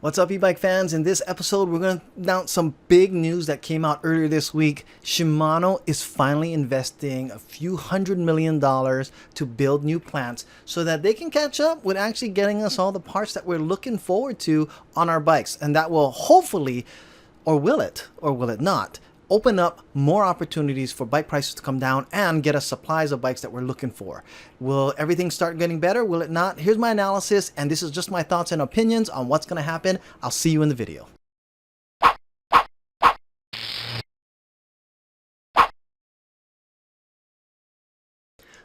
What's up, e-bike fans? In this episode, we're going to announce some big news that came out earlier this week. Shimano is finally investing a few $100 million to build new plants so that they can catch up with actually getting us all the parts that we're looking forward to on our bikes. And that will hopefully, or will it not, open up more opportunities for bike prices to come down and get us supplies of bikes that we're looking for. Will everything start getting better? Will it not? Here's my analysis, and this is just my thoughts and opinions on what's going to happen. I'll see you in the video.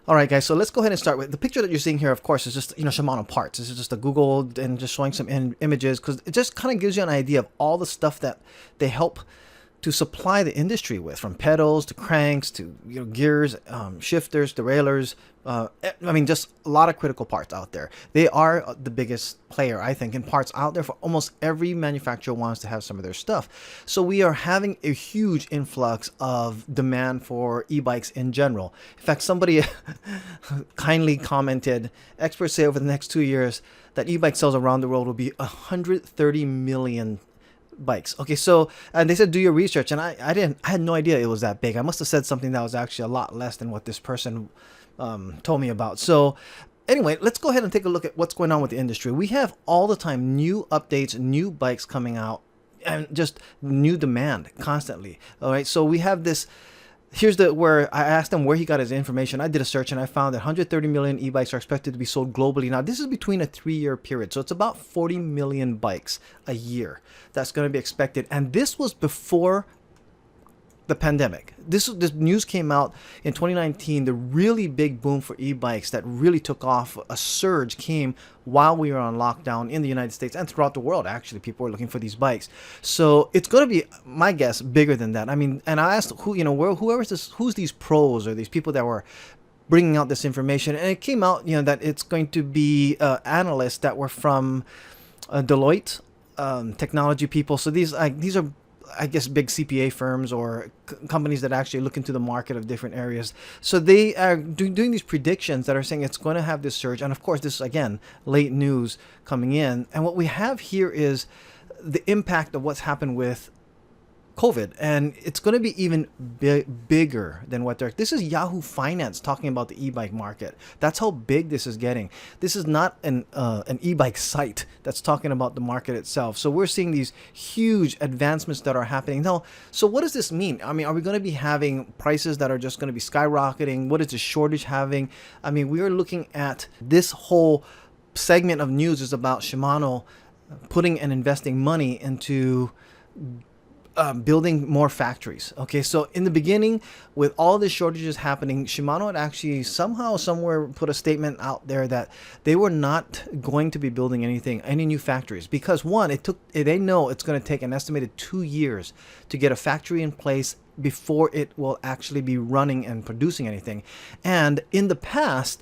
All right, guys, so let's go ahead and start with the picture that you're seeing here. Of course, is just, Shimano parts. This is just a Google and just showing some images because it just kind of gives you an idea of all the stuff that they help to supply the industry with, from pedals to cranks to gears, shifters, derailleurs. Just a lot of critical parts out there. They are the biggest player, I think, in parts out there. For almost every manufacturer wants to have some of their stuff. So we are having a huge influx of demand for e-bikes in general. In fact, somebody kindly commented, experts say over the next 2 years that e-bike sales around the world will be 130 million bikes. Okay, so and they said do your research, and I had no idea it was that big. I must have said something that was actually a lot less than what this person told me about. So anyway, let's go ahead and take a look at what's going on with the industry. We have all the time new updates, new bikes coming out, and just new demand constantly. All right, so we have this. Here's where I asked him where he got his information. I did a search and I found that 130 million e-bikes are expected to be sold globally. Now, this is between a 3-year period. So it's about 40 million bikes a year that's going to be expected. And this was before the pandemic. This news came out in 2019. The really big boom for e-bikes that really took off, a surge came while we were on lockdown in the United States and throughout the world. Actually, people were looking for these bikes. So it's going to be, my guess, bigger than that. I mean, and I asked who's these pros or these people that were bringing out this information, and it came out, that it's going to be analysts that were from Deloitte, technology people. So these are, I guess, big CPA firms or companies that actually look into the market of different areas. So they are doing these predictions that are saying it's going to have this surge. And of course, this is, again, late news coming in. And what we have here is the impact of what's happened with COVID, and it's going to be even bigger than what this is Yahoo Finance talking about the e-bike market. That's how big this is getting. This is not an e-bike site that's talking about the market itself. So we're seeing these huge advancements that are happening now. So what does this mean? I mean, are we going to be having prices that are just going to be skyrocketing? What is the shortage having? I mean, we are looking at this whole segment of news is about Shimano putting and investing money into building more factories. Okay, so in the beginning, with all the shortages happening, Shimano had actually somehow, somewhere put a statement out there that they were not going to be building any new factories because, one, they know it's going to take an estimated 2 years to get a factory in place before it will actually be running and producing anything. And in the past,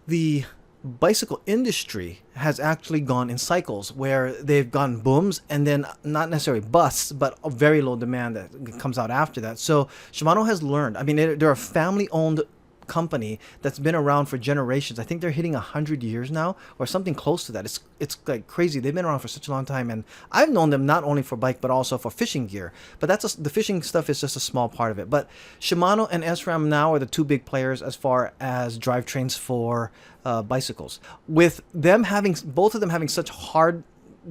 the bicycle industry has actually gone in cycles where they've gone booms and then not necessarily busts, but a very low demand that comes out after that. So Shimano has learned. I mean, they're a family-owned company that's been around for generations. I think they're hitting 100 years now or something close to that. It's like crazy. They've been around for such a long time, and I've known them not only for bike but also for fishing gear. But the fishing stuff is just a small part of it. But Shimano and SRAM now are the two big players as far as drivetrains for bicycles. With them both of them having such hard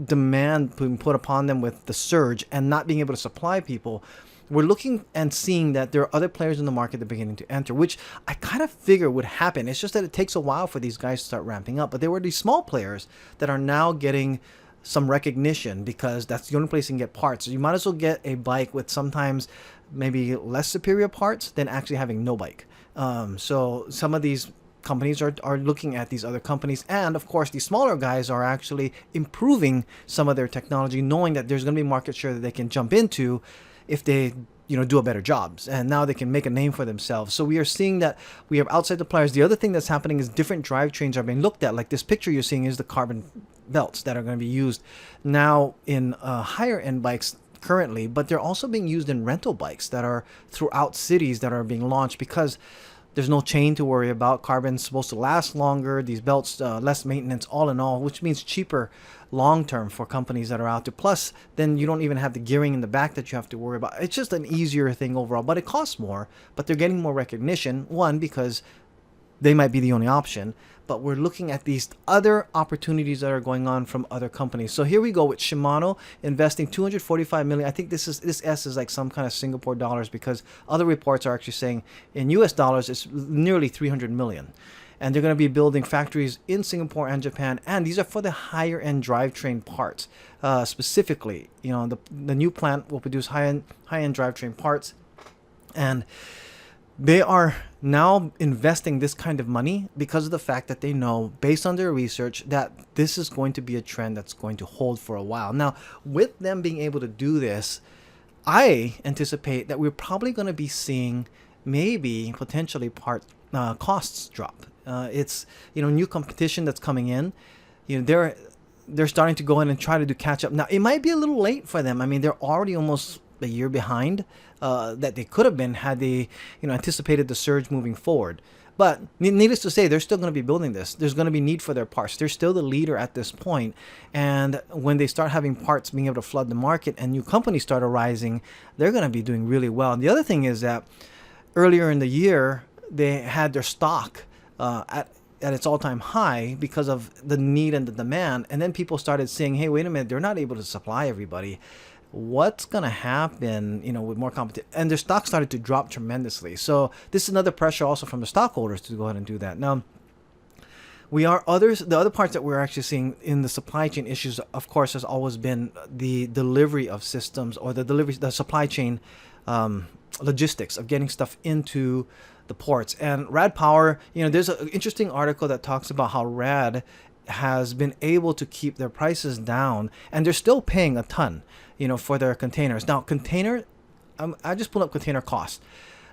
demand being put upon them with the surge and not being able to supply people, we're looking and seeing that there are other players in the market that are beginning to enter, which I kind of figure would happen. It's just that it takes a while for these guys to start ramping up. But there were these small players that are now getting some recognition because that's the only place you can get parts. So you might as well get a bike with sometimes maybe less superior parts than actually having no bike. So some of these companies are looking at these other companies, and of course these smaller guys are actually improving some of their technology, knowing that there's going to be market share that they can jump into if they do a better job, and now they can make a name for themselves. So we are seeing that we have outside the players. The other thing that's happening is different drivetrains are being looked at. Like this picture you're seeing is the carbon belts that are going to be used now in higher end bikes currently, but they're also being used in rental bikes that are throughout cities that are being launched because There's no chain to worry about. Carbon's supposed to last longer. These belts, less maintenance, all in all, which means cheaper long term for companies that are out there. Plus, then you don't even have the gearing in the back that you have to worry about. It's just an easier thing overall, but it costs more. But they're getting more recognition. One, because they might be the only option, but we're looking at these other opportunities that are going on from other companies. So here we go with Shimano investing 245 million. I think this S is like some kind of Singapore dollars, because other reports are actually saying in US dollars it's nearly 300 million. And they're going to be building factories in Singapore and Japan, and these are for the higher end drivetrain parts. Specifically, you know, the new plant will produce high end drivetrain parts, and they are now investing this kind of money because of the fact that they know, based on their research, that this is going to be a trend that's going to hold for a while. Now, with them being able to do this, I anticipate that we're probably going to be seeing maybe potentially costs drop. It's, you know, new competition that's coming in. You know, they're starting to go in and try to do catch up. Now, it might be a little late for them. I mean, they're already almost a year behind that they could have been had they, you know, anticipated the surge moving forward. But needless to say, they're still going to be building this. There's going to be need for their parts. They're still the leader at this point. And when they start having parts being able to flood the market and new companies start arising, they're going to be doing really well. And the other thing is that earlier in the year, they had their stock at its all-time high because of the need and the demand. And then people started saying, hey, wait a minute, they're not able to supply everybody. What's going to happen, you know, with more competition? And their stock started to drop tremendously. So this is another pressure also from the stockholders to go ahead and do that. Now, the other parts that we're actually seeing in the supply chain issues, of course, has always been the delivery of systems, or the supply chain logistics of getting stuff into the ports. And Rad Power, you know, there's an interesting article that talks about how Rad has been able to keep their prices down, and they're still paying a ton, you know, for their containers. Now, I just pulled up container costs.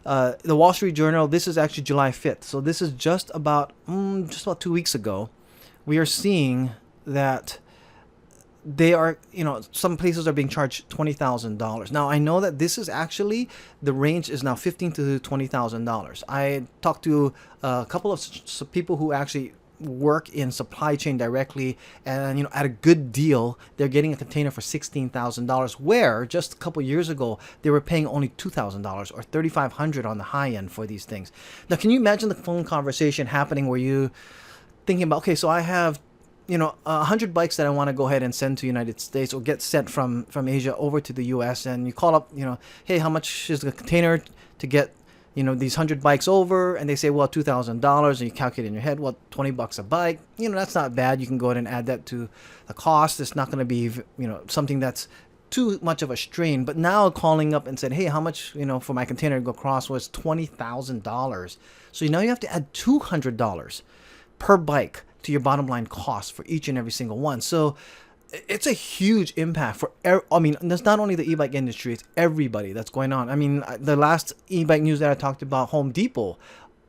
The Wall Street Journal, this is actually July 5th. So this is just about 2 weeks ago. We are seeing that they are, you know, some places are being charged $20,000. Now, I know that this is actually, the range is now $15,000 to $20,000. I talked to a couple of people who actually work in supply chain directly, and, you know, at a good deal, they're getting a container for $16,000, where just a couple years ago they were paying only $2,000 or $3,500 on the high end for these things. Now, can you imagine the phone conversation happening where you thinking about, okay, so I have, you know, 100 bikes that I want to go ahead and send to United States, or get sent from Asia over to the US, and you call up, you know, hey, how much is the container to get, you know, these 100 bikes over? And they say, well, $2,000, and you calculate in your head, well, $20 a bike, you know, that's not bad. You can go ahead and add that to the cost. It's not going to be, you know, something that's too much of a strain. But now calling up and said, hey, how much, you know, for my container to go across was $20,000. So now you have to add $200 per bike to your bottom line cost for each and every single one. So it's a huge impact for, I mean, that's not only the e-bike industry, it's everybody that's going on. I mean, the last e-bike news that I talked about, Home Depot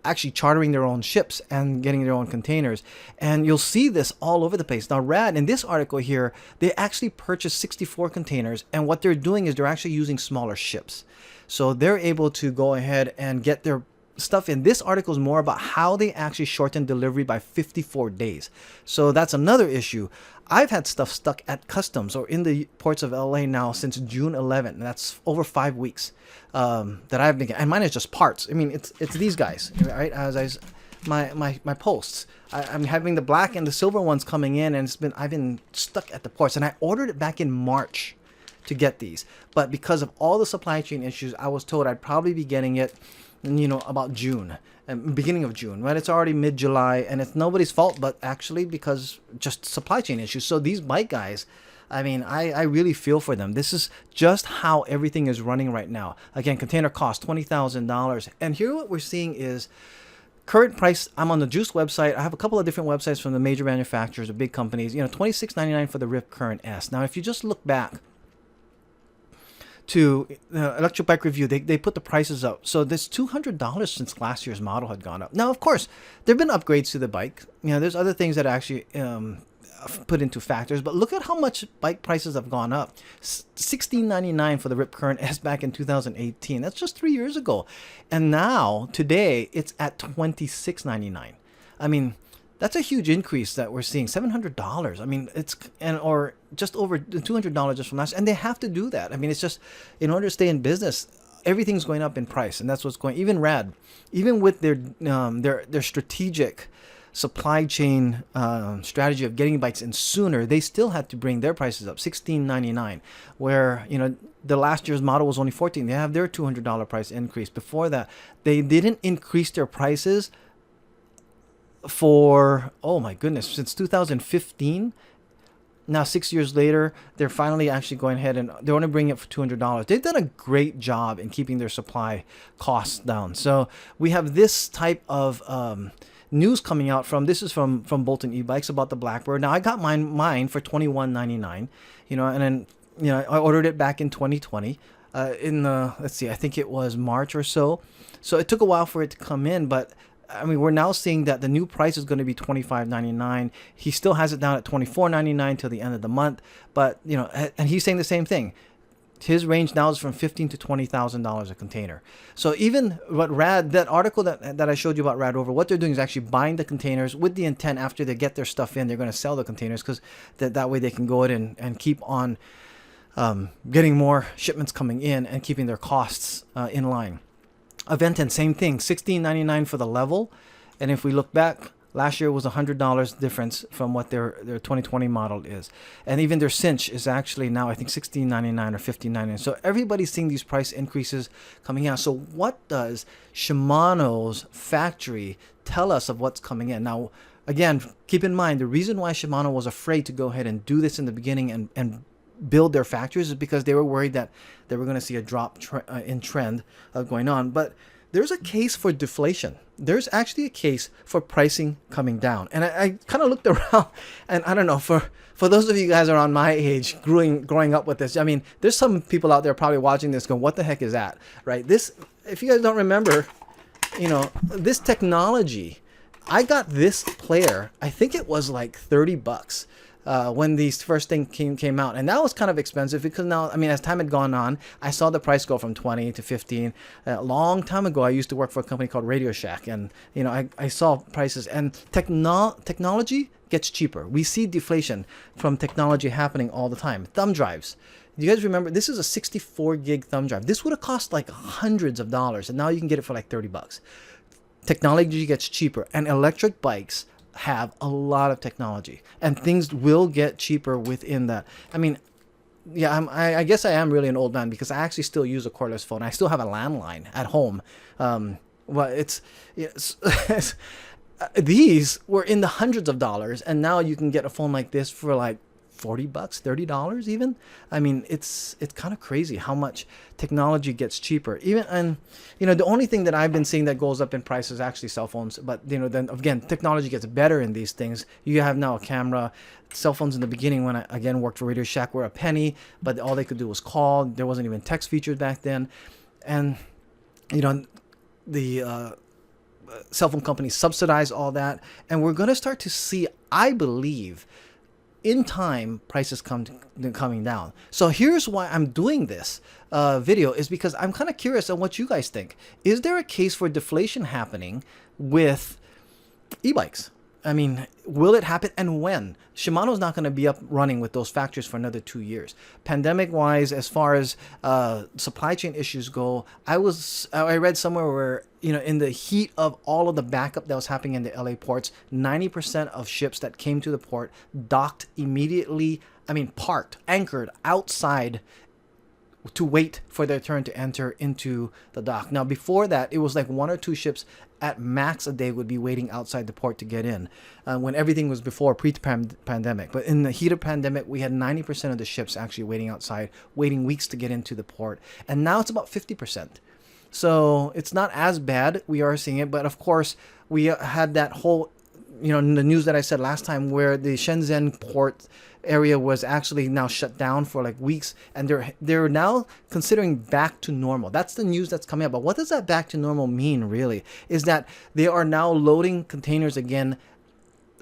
actually chartering their own ships and getting their own containers. And you'll see this all over the place. Now, Rad, in this article here, they actually purchased 64 containers. And what they're doing is they're actually using smaller ships. So they're able to go ahead and get their stuff in. This article is more about how they actually shorten delivery by 54 days. So that's another issue. I've had stuff stuck at customs or in the ports of LA now since June 11th. And that's over 5 weeks that I've been getting. And mine is just parts. I mean, it's these guys, right? My posts. I'm having the black and the silver ones coming in, and I've been stuck at the ports. And I ordered it back in March to get these, but because of all the supply chain issues, I was told I'd probably be getting it, you know, about June, beginning of June, right? It's already mid-July, and it's nobody's fault, but actually because just supply chain issues. So these bike guys, I mean, I really feel for them. This is just how everything is running right now. Again, container cost $20,000. And here what we're seeing is current price. I'm on the Juice website. I have a couple of different websites from the major manufacturers, the big companies, you know, $26.99 for the Rift Current S. Now, if you just look back to Electric Bike Review, they put the prices up. So there's $200 since last year's model had gone up. Now, of course, there have been upgrades to the bike. You know, there's other things that actually put into factors, but look at how much bike prices have gone up. $16.99 for the Rip Current S back in 2018. That's just 3 years ago. And now, today, it's at $26.99. I mean, that's a huge increase that we're seeing. $700. I mean, or just over $200 just from last. And they have to do that. I mean, it's just in order to stay in business, everything's going up in price, and that's what's going. Even Rad, even with their strategic supply chain strategy of getting bikes in sooner, they still had to bring their prices up. $16.99, where the last year's model was only $14. They have their $200 price increase. Before that, they didn't increase their prices for, oh my goodness, since 2015. Now, 6 years later, they're finally actually going ahead and they want to bring it for $200. They've done a great job in keeping their supply costs down. So we have this type of news coming out this is from Bolton e-bikes about the Blackbird. Now, I got mine for $21.99, and then I ordered it back in 2020 let's see, I think it was March or so. So it took a while for it to come in, but I mean, we're now seeing that the new price is going to be $25.99. He still has it down at $24.99 till the end of the month. But, and he's saying the same thing. His range now is from $15,000 to $20,000 a container. So even what that article that I showed you about Rad Rover, what they're doing is actually buying the containers with the intent after they get their stuff in, they're going to sell the containers because that way they can go in and keep on getting more shipments coming in and keeping their costs in line. Aventon, same thing, $16.99 for the level. And if we look back, last year was $100 difference from what their 2020 model is. And even their cinch is actually now, I think, $16.99 or $15.99. So everybody's seeing these price increases coming out. So what does Shimano's factory tell us of what's coming in? Now, again, keep in mind, the reason why Shimano was afraid to go ahead and do this in the beginning and build their factories is because they were worried that they were going to see a drop in trend going on. But there's a case for deflation. There's actually a case for pricing coming down. And I kind of looked around, and I don't know, for those of you guys around my age growing up with this, I mean, there's some people out there probably watching this going, what the heck is that, right? This, if you guys don't remember, this technology, I got this player, I think it was like $30 when these first thing came out, and that was kind of expensive because now, I mean, as time had gone on, I saw the price go from 20 to 15. A long time ago, I used to work for a company called Radio Shack, and I saw prices, and technology gets cheaper. We see deflation from technology happening all the time. Thumb drives. Do you guys remember? This is a 64 gig thumb drive. This would have cost like hundreds of dollars, and now you can get it for like $30. Technology gets cheaper, and electric bikes have a lot of technology, and things will get cheaper within that. I mean, yeah, I guess I am really an old man because I actually still use a cordless phone. I still have a landline at home. Well, it's these were in the hundreds of dollars, and now you can get a phone like this for like $40, $30 even. I mean, it's kind of crazy how much technology gets cheaper. Even, and the only thing that I've been seeing that goes up in price is actually cell phones. But then again, technology gets better in these things. You have now a camera. Cell phones in the beginning, when I again worked for Radio Shack, were a penny, but all they could do was call. There wasn't even text features back then, and the cell phone companies subsidize all that, and we're going to start to see, I believe, in time, prices coming down. So here's why I'm doing this video, is because I'm kind of curious on what you guys think. Is there a case for deflation happening with e-bikes? I mean, will it happen, and when? Shimano's not going to be up running with those factories for another 2 years. Pandemic-wise, as far as supply chain issues go, I read somewhere where, in the heat of all of the backup that was happening in the LA ports, 90% of ships that came to the port docked immediately, parked, anchored outside to wait for their turn to enter into the dock. Now, before that, it was like 1 or 2 ships at max a day would be waiting outside the port to get in, when everything was before pre-pandemic. But in the heat of pandemic, we had 90% of the ships actually waiting outside, waiting weeks to get into the port. And now it's about 50%. So it's not as bad. We are seeing it. But of course, we had that whole, the news that I said last time, where the Shenzhen port area was actually now shut down for like weeks, and they're now considering back to normal. That's the news that's coming up. But what does that back to normal mean, really? Is that they are now loading containers again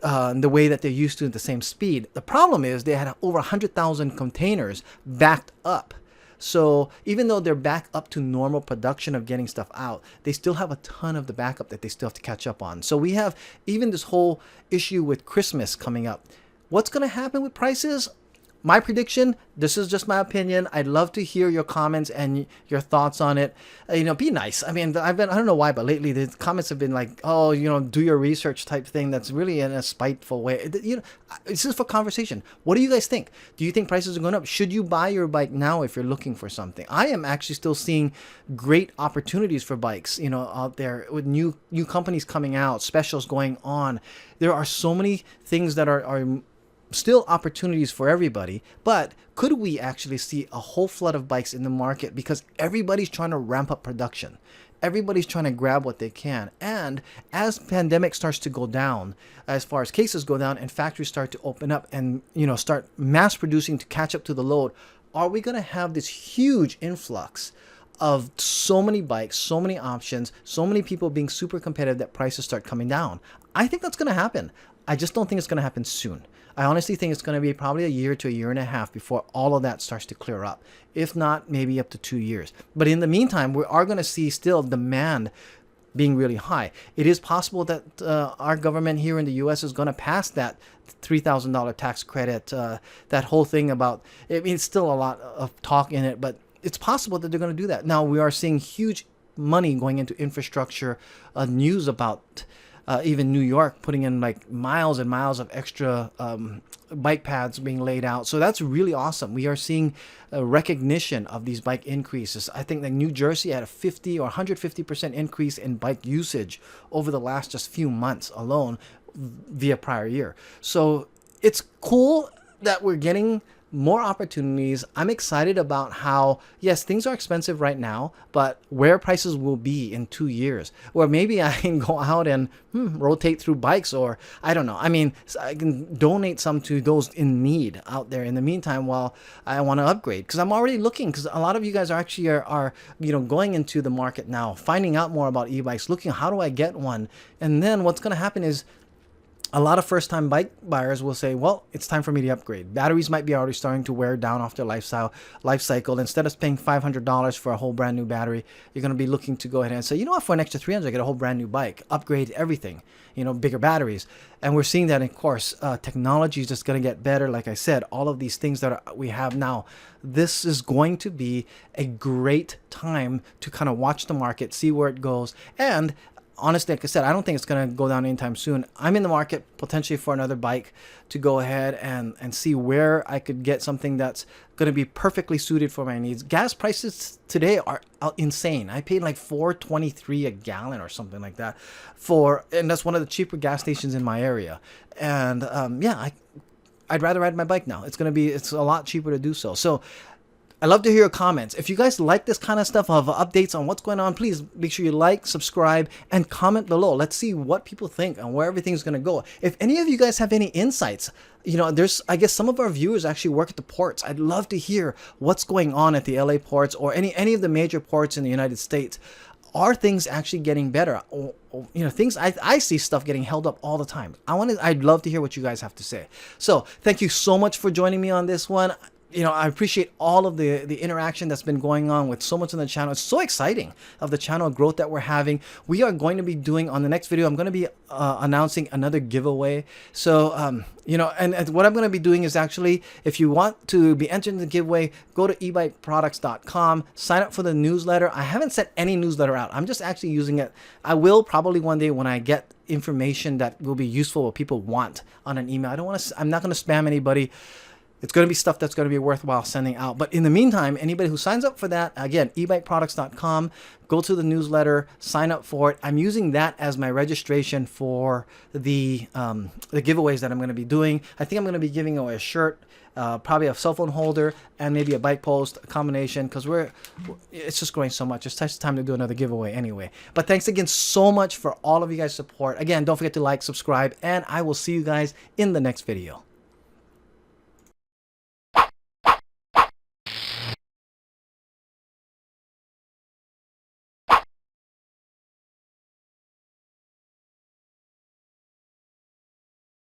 the way that they're used to at the same speed. The problem is they had over 100,000 containers backed up. So even though they're back up to normal production of getting stuff out, they still have a ton of the backup that they still have to catch up on. So we have even this whole issue with Christmas coming up. What's going to happen with prices? My prediction, this is just my opinion. I'd love to hear your comments and your thoughts on it. Be nice. I mean, I don't know why, but lately the comments have been like, oh, do your research type thing. That's really in a spiteful way. This is for conversation. What do you guys think? Do you think prices are going up? Should you buy your bike now if you're looking for something? I am actually still seeing great opportunities for bikes, out there with new companies coming out, specials going on. There are so many things that are still opportunities for everybody, but could we actually see a whole flood of bikes in the market because everybody's trying to ramp up production? Everybody's trying to grab what they can. And as pandemic starts to go down, as far as cases go down and factories start to open up and, start mass producing to catch up to the load, are we going to have this huge influx of so many bikes, so many options, so many people being super competitive that prices start coming down? I think that's going to happen. I just don't think it's going to happen soon. I honestly think it's going to be probably a year to a year and a half before all of that starts to clear up. If not, maybe up to 2 years. But in the meantime, we are going to see still demand being really high. It is possible that our government here in the U.S. is going to pass that $3,000 tax credit, that whole thing about, it's still a lot of talk in it, but it's possible that they're going to do that. Now, we are seeing huge money going into infrastructure, news about even New York putting in like miles and miles of extra bike paths being laid out. So that's really awesome. We are seeing a recognition of these bike increases. I think that New Jersey had a 50 or 150% increase in bike usage over the last just few months alone via prior year. So it's cool that we're getting more opportunities. I'm excited about how, yes, things are expensive right now, but where prices will be in 2 years, or maybe I can go out and rotate through bikes, or I don't know. I mean, I can donate some to those in need out there in the meantime while I want to upgrade, because I'm already looking, because a lot of you guys are actually are going into the market now, finding out more about e-bikes, looking, how do I get one? And then what's going to happen is a lot of first-time bike buyers will say, well, it's time for me to upgrade. Batteries might be already starting to wear down off their life cycle. Instead of paying $500 for a whole brand new battery, you're going to be looking to go ahead and say, what, for an extra $300, I get a whole brand new bike, upgrade everything, bigger batteries. And we're seeing that, of course, technology is just going to get better. Like I said, all of these things that we have now, this is going to be a great time to kind of watch the market, see where it goes. And honestly, like I said, I don't think it's going to go down anytime soon. I'm in the market potentially for another bike to go ahead and see where I could get something that's going to be perfectly suited for my needs. Gas prices today are insane. I paid like $4.23 a gallon or something like that and that's one of the cheaper gas stations in my area. And I'd rather ride my bike now. It's a lot cheaper to do so. So I love to hear your comments. If you guys like this kind of stuff of updates on what's going on, please make sure you like, subscribe, and comment below. Let's see what people think and where everything's going to go. If any of you guys have any insights, I guess some of our viewers actually work at the ports. I'd love to hear what's going on at the LA ports or any of the major ports in the United States. Are things actually getting better? Things I see stuff getting held up all the time. I'd love to hear what you guys have to say. So thank you so much for joining me on this one. I appreciate all of the interaction that's been going on with so much on the channel. It's so exciting of the channel growth that we're having. We are going to be doing on the next video, I'm going to be announcing another giveaway. So, and what I'm going to be doing is actually, if you want to be entered in the giveaway, go to ebikeproducts.com, sign up for the newsletter. I haven't sent any newsletter out. I'm just actually using it. I will probably one day when I get information that will be useful, what people want on an email. I'm not going to spam anybody. It's going to be stuff that's going to be worthwhile sending out. But in the meantime, anybody who signs up for that, again, ebikeproducts.com, go to the newsletter, sign up for it. I'm using that as my registration for the giveaways that I'm going to be doing. I think I'm going to be giving away a shirt, probably a cell phone holder, and maybe a bike post, a combination, because it's just growing so much. It's time to do another giveaway anyway. But thanks again so much for all of you guys' support. Again, don't forget to like, subscribe, and I will see you guys in the next video.